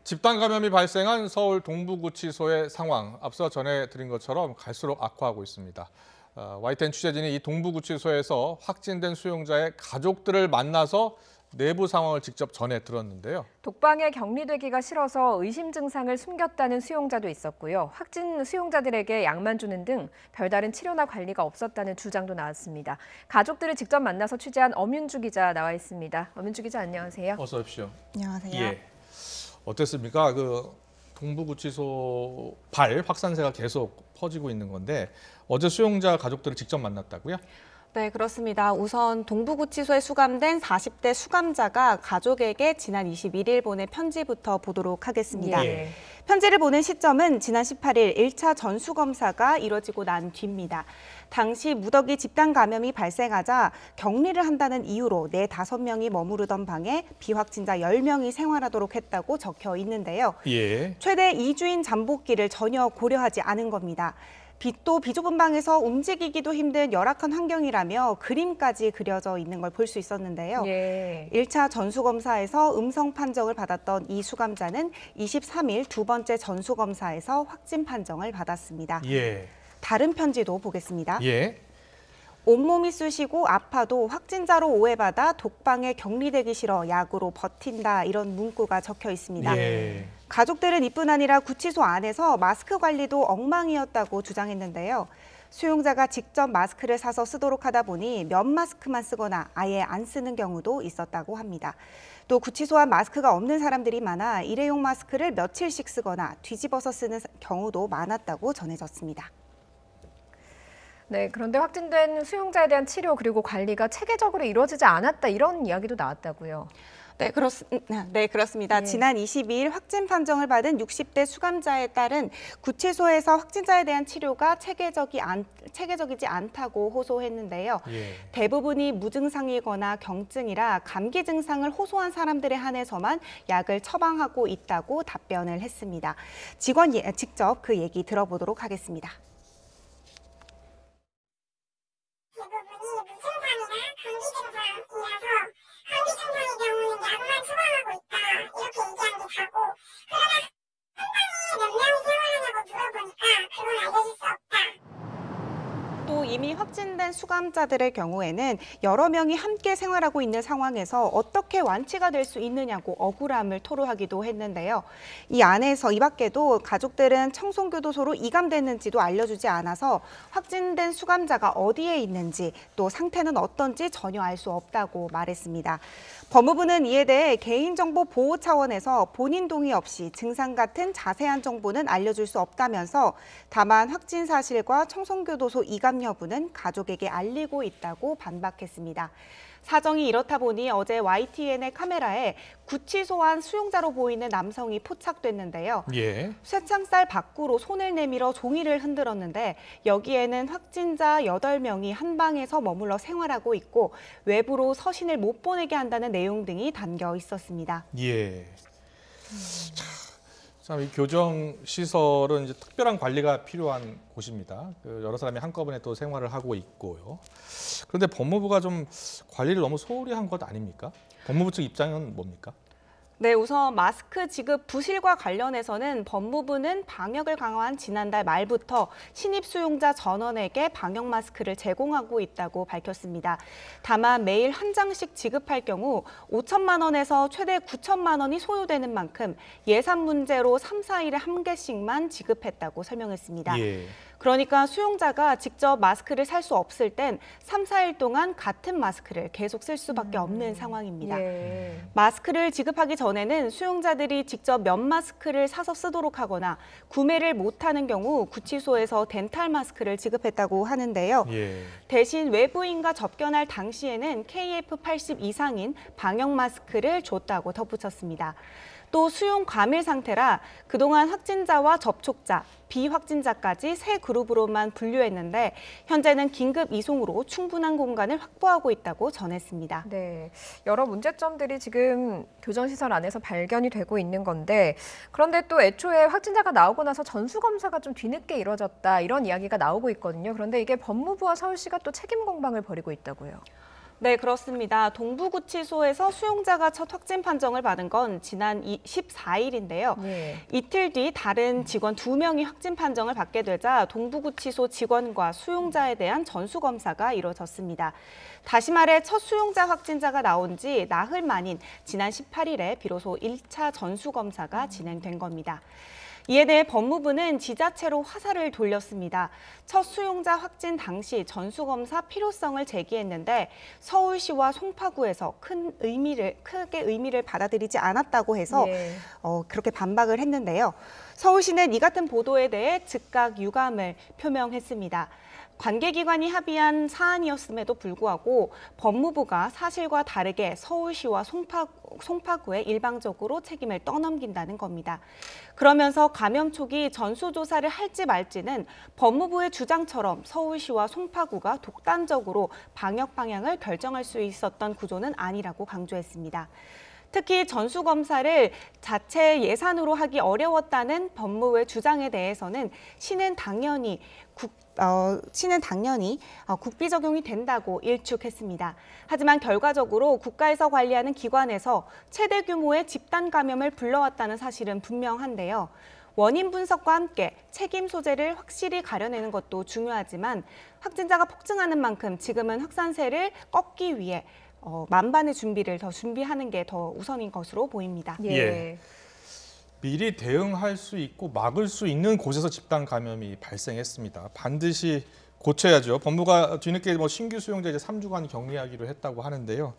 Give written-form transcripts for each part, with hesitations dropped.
집단 감염이 발생한 서울 동부구치소의 상황, 앞서 전해드린 것처럼 갈수록 악화하고 있습니다. YTN 취재진이 이 동부구치소에서 확진된 수용자의 가족들을 만나서 내부 상황을 직접 전해 들었는데요. 독방에 격리되기가 싫어서 의심 증상을 숨겼다는 수용자도 있었고요. 확진 수용자들에게 약만 주는 등 별다른 치료나 관리가 없었다는 주장도 나왔습니다. 가족들을 직접 만나서 취재한 엄윤주 기자 나와 있습니다. 엄윤주 기자, 안녕하세요. 어서 오십시오. 안녕하세요. 예. 어땠습니까? 동부구치소 확산세가 계속 퍼지고 있는 건데 어제 수용자 가족들을 직접 만났다고요? 네, 그렇습니다. 우선 동부구치소에 수감된 40대 수감자가 가족에게 지난 21일 보낸 편지부터 보도록 하겠습니다. 예. 편지를 보낸 시점은 지난 18일 1차 전수검사가 이뤄지고 난 뒤입니다. 당시 무더기 집단 감염이 발생하자 격리를 한다는 이유로 4, 5명이 머무르던 방에 비확진자 10명이 생활하도록 했다고 적혀 있는데요. 예. 최대 2주인 잠복기를 전혀 고려하지 않은 겁니다. 빛도 비좁은 방에서 움직이기도 힘든 열악한 환경이라며 그림까지 그려져 있는 걸 볼 수 있었는데요. 예. 1차 전수검사에서 음성 판정을 받았던 이 수감자는 23일 두 번째 전수검사에서 확진 판정을 받았습니다. 예. 다른 편지도 보겠습니다. 예. 온몸이 쑤시고 아파도 확진자로 오해받아 독방에 격리되기 싫어 약으로 버틴다, 이런 문구가 적혀 있습니다. 예. 가족들은 이뿐 아니라 구치소 안에서 마스크 관리도 엉망이었다고 주장했는데요. 수용자가 직접 마스크를 사서 쓰도록 하다 보니 면 마스크만 쓰거나 아예 안 쓰는 경우도 있었다고 합니다. 또 구치소 안 마스크가 없는 사람들이 많아 일회용 마스크를 며칠씩 쓰거나 뒤집어서 쓰는 경우도 많았다고 전해졌습니다. 네, 그런데 확진된 수용자에 대한 치료 그리고 관리가 체계적으로 이루어지지 않았다, 이런 이야기도 나왔다고요. 네, 그렇습니다. 예. 지난 22일 확진 판정을 받은 60대 수감자에 따른 구치소에서 확진자에 대한 치료가 체계적이지 않다고 호소했는데요. 예. 대부분이 무증상이거나 경증이라 감기 증상을 호소한 사람들에 한해서만 약을 처방하고 있다고 답변을 했습니다. 직원이 직접 그 얘기 들어보도록 하겠습니다. 또 이미 확진된 수감자들의 경우에는 여러 명이 함께 생활하고 있는 상황에서 어떻게 완치가 될 수 있느냐고 억울함을 토로하기도 했는데요. 이 밖에도 가족들은 청송교도소로 이감됐는지도 알려주지 않아서 확진된 수감자가 어디에 있는지 또 상태는 어떤지 전혀 알 수 없다고 말했습니다. 법무부는 이에 대해 개인정보 보호 차원에서 본인 동의 없이 증상 같은 자세한 정보는 알려줄 수 없다면서 다만 확진 사실과 청송교도소 이감 여부는 가족에게 알리고 있다고 반박했습니다. 사정이 이렇다 보니 어제 YTN의 카메라에 구치소 안 수용자로 보이는 남성이 포착됐는데요. 예. 쇠창살 밖으로 손을 내밀어 종이를 흔들었는데 여기에는 확진자 8명이 한 방에서 머물러 생활하고 있고 외부로 서신을 못 보내게 한다는 내용 등이 담겨 있었습니다. 예. 참, 이 교정 시설은 이제 특별한 관리가 필요한 곳입니다. 여러 사람이 한꺼번에 또 생활을 하고 있고요. 그런데 법무부가 좀 관리를 너무 소홀히 한 것 아닙니까? 법무부 측 입장은 뭡니까? 네, 우선 마스크 지급 부실과 관련해서는 법무부는 방역을 강화한 지난달 말부터 신입 수용자 전원에게 방역 마스크를 제공하고 있다고 밝혔습니다. 다만 매일 한 장씩 지급할 경우 5천만 원에서 최대 9천만 원이 소요되는 만큼 예산 문제로 3, 4일에 한 개씩만 지급했다고 설명했습니다. 예. 그러니까 수용자가 직접 마스크를 살 수 없을 땐 3, 4일 동안 같은 마스크를 계속 쓸 수밖에 없는 상황입니다. 예. 마스크를 지급하기 전에는 수용자들이 직접 면 마스크를 사서 쓰도록 하거나 구매를 못하는 경우 구치소에서 덴탈 마스크를 지급했다고 하는데요. 예. 대신 외부인과 접견할 당시에는 KF80 이상인 방역 마스크를 줬다고 덧붙였습니다. 또 수용 과밀 상태라 그동안 확진자와 접촉자, 비확진자까지 세 그룹으로만 분류했는데 현재는 긴급 이송으로 충분한 공간을 확보하고 있다고 전했습니다. 네, 여러 문제점들이 지금 교정시설 안에서 발견이 되고 있는 건데, 그런데 또 애초에 확진자가 나오고 나서 전수검사가 좀 뒤늦게 이뤄졌다, 이런 이야기가 나오고 있거든요. 그런데 이게 법무부와 서울시가 또 책임 공방을 벌이고 있다고요. 네, 그렇습니다. 동부구치소에서 수용자가 첫 확진 판정을 받은 건 지난 14일인데요. 네. 이틀 뒤 다른 직원 2명이 확진 판정을 받게 되자 동부구치소 직원과 수용자에 대한 전수검사가 이루어졌습니다. 다시 말해 첫 수용자 확진자가 나온 지 나흘 만인 지난 18일에 비로소 1차 전수검사가 진행된 겁니다. 이에 대해 법무부는 지자체로 화살을 돌렸습니다. 첫 수용자 확진 당시 전수검사 필요성을 제기했는데 서울시와 송파구에서 크게 의미를 받아들이지 않았다고 해서 네. 그렇게 반박을 했는데요. 서울시는 이 같은 보도에 대해 즉각 유감을 표명했습니다. 관계기관이 합의한 사안이었음에도 불구하고 법무부가 사실과 다르게 서울시와 송파구에 일방적으로 책임을 떠넘긴다는 겁니다. 그러면서 감염 초기 전수조사를 할지 말지는 법무부의 주장처럼 서울시와 송파구가 독단적으로 방역 방향을 결정할 수 있었던 구조는 아니라고 강조했습니다. 특히 전수검사를 자체 예산으로 하기 어려웠다는 법무부의 주장에 대해서는 시는 당연히 국비 적용이 된다고 일축했습니다. 하지만 결과적으로 국가에서 관리하는 기관에서 최대 규모의 집단 감염을 불러왔다는 사실은 분명한데요. 원인 분석과 함께 책임 소재를 확실히 가려내는 것도 중요하지만 확진자가 폭증하는 만큼 지금은 확산세를 꺾기 위해 만반의 준비를 더 준비하는 게 더 우선인 것으로 보입니다. 예. 미리 대응할 수 있고 막을 수 있는 곳에서 집단 감염이 발생했습니다. 반드시 고쳐야죠. 법무부가 뒤늦게 신규 수용자 이제 3주간 격리하기로 했다고 하는데요.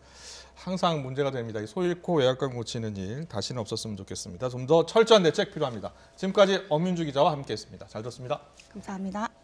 항상 문제가 됩니다. 소 잃고 외양간 고치는 일 다시는 없었으면 좋겠습니다. 좀 더 철저한 대책 필요합니다. 지금까지 엄윤주 기자와 함께했습니다. 잘 들었습니다. 감사합니다.